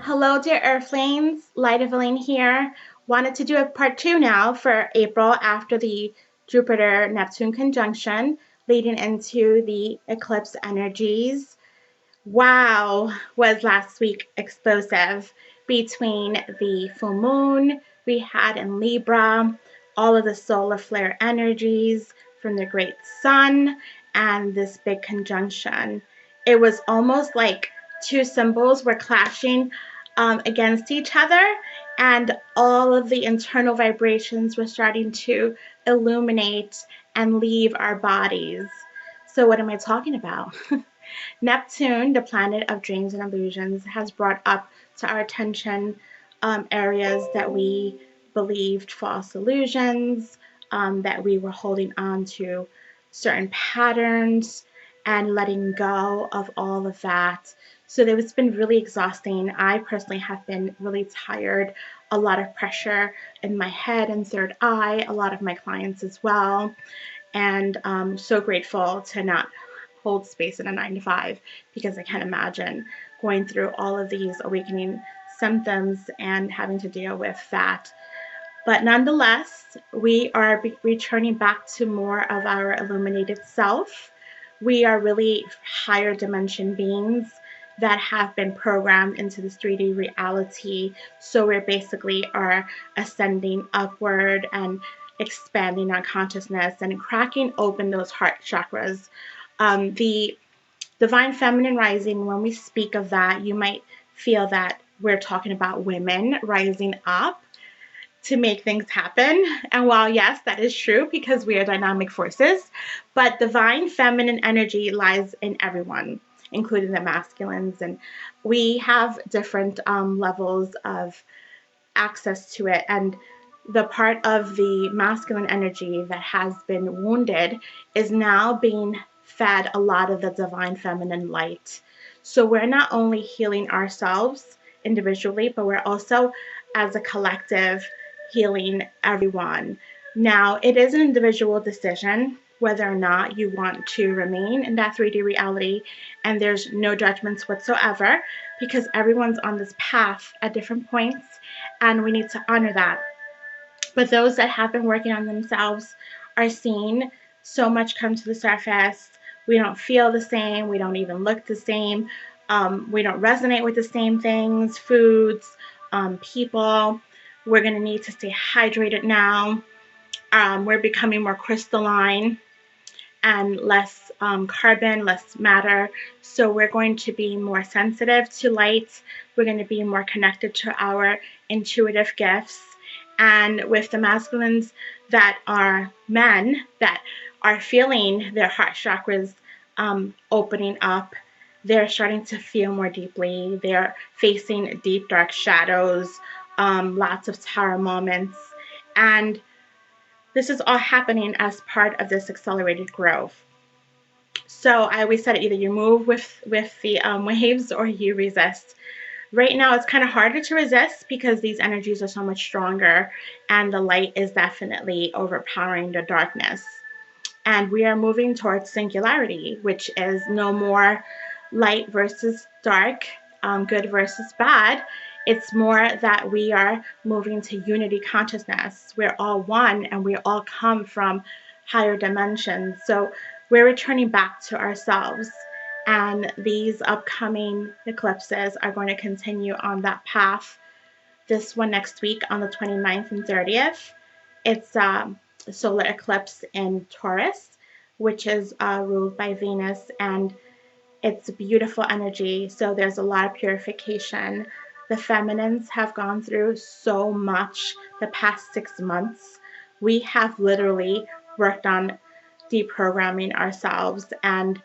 Hello, dear Earthlings. Light Evelyn here. Wanted to do a part 2 now for April after the Jupiter-Neptune conjunction leading into the eclipse energies. Wow, was last week explosive between the full moon we had in Libra, all of the solar flare energies from the great sun, and this big conjunction. It was almost like two symbols were clashing against each other, and all of the internal vibrations were starting to illuminate and leave our bodies. So, what am I talking about? Neptune, the planet of dreams and illusions, has brought up to our attention areas that we believed false illusions, that we were holding on to certain patterns and letting go of all of that. So it's been really exhausting. I personally have been really tired, a lot of pressure in my head and third eye, a lot of my clients as well. And so grateful to not hold space in a 9 to 5 because I can't imagine going through all of these awakening symptoms and having to deal with that. But nonetheless, we are returning back to more of our illuminated self. We are really higher dimension beings that have been programmed into this 3D reality. So we basically are ascending upward and expanding our consciousness and cracking open those heart chakras. The divine feminine rising, when we speak of that, you might feel that we're talking about women rising up to make things happen. And while yes, that is true because we are dynamic forces, but divine feminine energy lies in everyone, including the masculines. And we have different levels of access to it. And the part of the masculine energy that has been wounded is now being fed a lot of the divine feminine light. So we're not only healing ourselves individually, but we're also, as a collective, healing everyone. Now, it is an individual decision whether or not you want to remain in that 3D reality, and there's no judgments whatsoever because everyone's on this path at different points, and we need to honor that. But those that have been working on themselves are seeing so much come to the surface. We don't feel the same. We don't even look the same. We don't resonate with the same things, foods, people. We're going to need to stay hydrated now. We're becoming more crystalline and less carbon, less matter. So we're going to be more sensitive to light. We're going to be more connected to our intuitive gifts. And with the masculines that are men that are feeling their heart chakras opening up, they're starting to feel more deeply. They're facing deep, dark shadows, lots of tower moments. And this is all happening as part of this accelerated growth. So I always said either you move with the waves or you resist. Right now, it's kind of harder to resist because these energies are so much stronger and the light is definitely overpowering the darkness. And we are moving towards singularity, which is no more light versus dark, good versus bad. It's more that we are moving to unity consciousness. We're all one and we all come from higher dimensions. So we're returning back to ourselves. And these upcoming eclipses are going to continue on that path. This one next week on the 29th and 30th, it's a solar eclipse in Taurus, which is ruled by Venus, and it's beautiful energy. So there's a lot of purification. The feminines have gone through so much the past 6 months. We have literally worked on deprogramming ourselves, and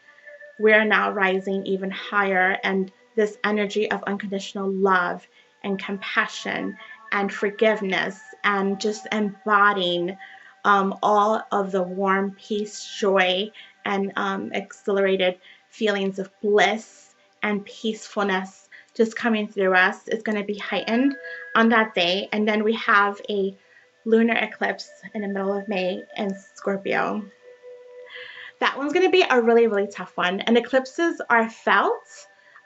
we're now rising even higher, and this energy of unconditional love and compassion and forgiveness and just embodying all of the warm peace, joy, and accelerated feelings of bliss and peacefulness just coming through us is going to be heightened on that day. And then we have a lunar eclipse in the middle of May in Scorpio. That one's going to be a really, really tough one. And eclipses are felt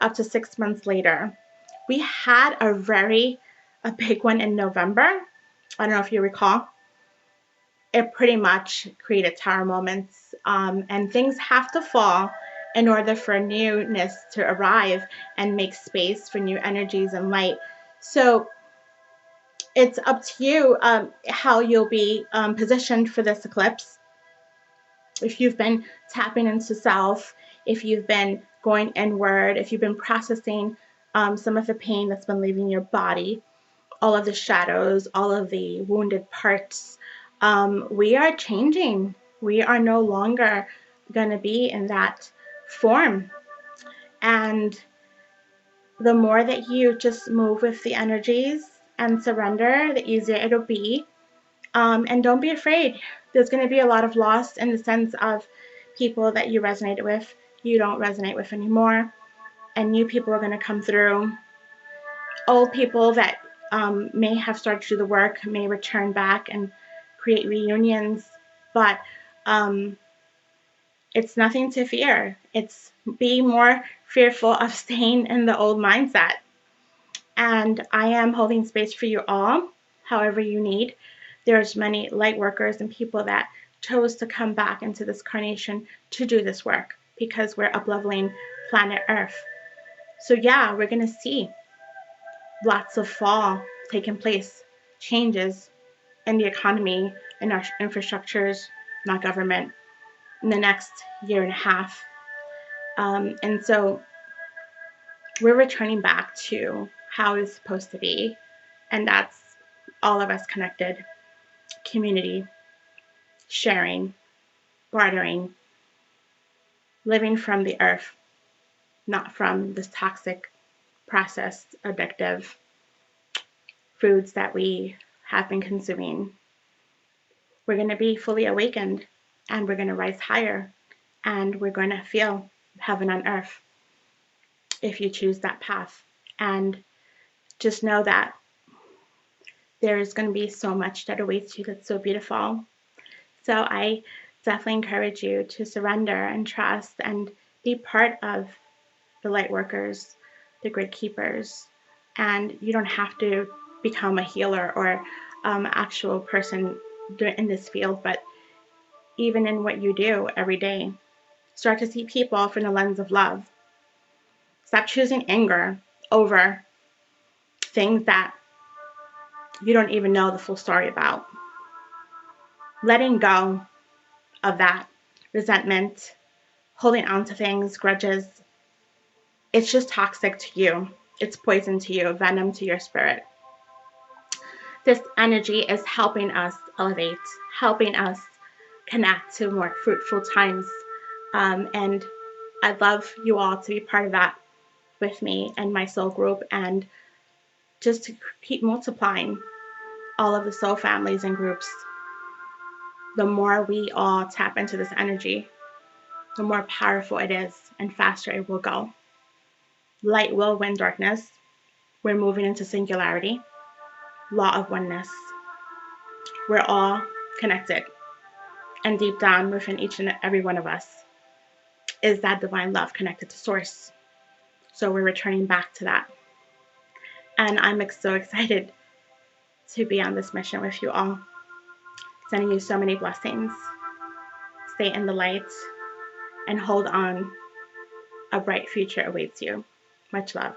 up to 6 months later. We had a big one in November. I don't know if you recall. It pretty much created tower moments, and things have to fall in order for newness to arrive and make space for new energies and light. So it's up to you how you'll be positioned for this eclipse. If you've been tapping into self, if you've been going inward, if you've been processing some of the pain that's been leaving your body, all of the shadows, all of the wounded parts, we are changing. We are no longer going to be in that form. And the more that you just move with the energies and surrender, the easier it'll be. And don't be afraid. There's going to be a lot of loss in the sense of people that you resonated with, you don't resonate with anymore. And new people are going to come through. Old people that may have started to do the work may return back and create reunions. But it's nothing to fear. It's be more fearful of staying in the old mindset. And I am holding space for you all, however you need. There's many light workers and people that chose to come back into this carnation to do this work because we're up-leveling planet Earth. So yeah, we're going to see lots of fall taking place, changes in the economy, in our infrastructures, in our government, in the next year and a half. And so we're returning back to how it's supposed to be. And that's all of us connected, community, sharing, bartering, living from the earth, not from this toxic, processed, addictive foods that we have been consuming. We're going to be fully awakened, and we're going to rise higher, and we're going to feel heaven on earth if you choose that path. And just know that there is going to be so much that awaits you that's so beautiful. So I definitely encourage you to surrender and trust and be part of the light workers, the grid keepers. And you don't have to become a healer or actual person in this field, but even in what you do every day, start to see people from the lens of love. Stop choosing anger over things that you don't even know the full story about. Letting go of that resentment, holding on to things, grudges, it's just toxic to you. It's poison to you, venom to your spirit. This energy is helping us elevate, helping us connect to more fruitful times. And I'd love you all to be part of that with me and my soul group, and just to keep multiplying all of the soul families and groups. The more we all tap into this energy, the more powerful it is and faster it will go. Light will win darkness. We're moving into singularity, law of oneness. We're all connected. And deep down within each and every one of us is that divine love connected to source. So we're returning back to that. And I'm so excited to be on this mission with you all. Sending you so many blessings. Stay in the light and hold on. A bright future awaits you. Much love.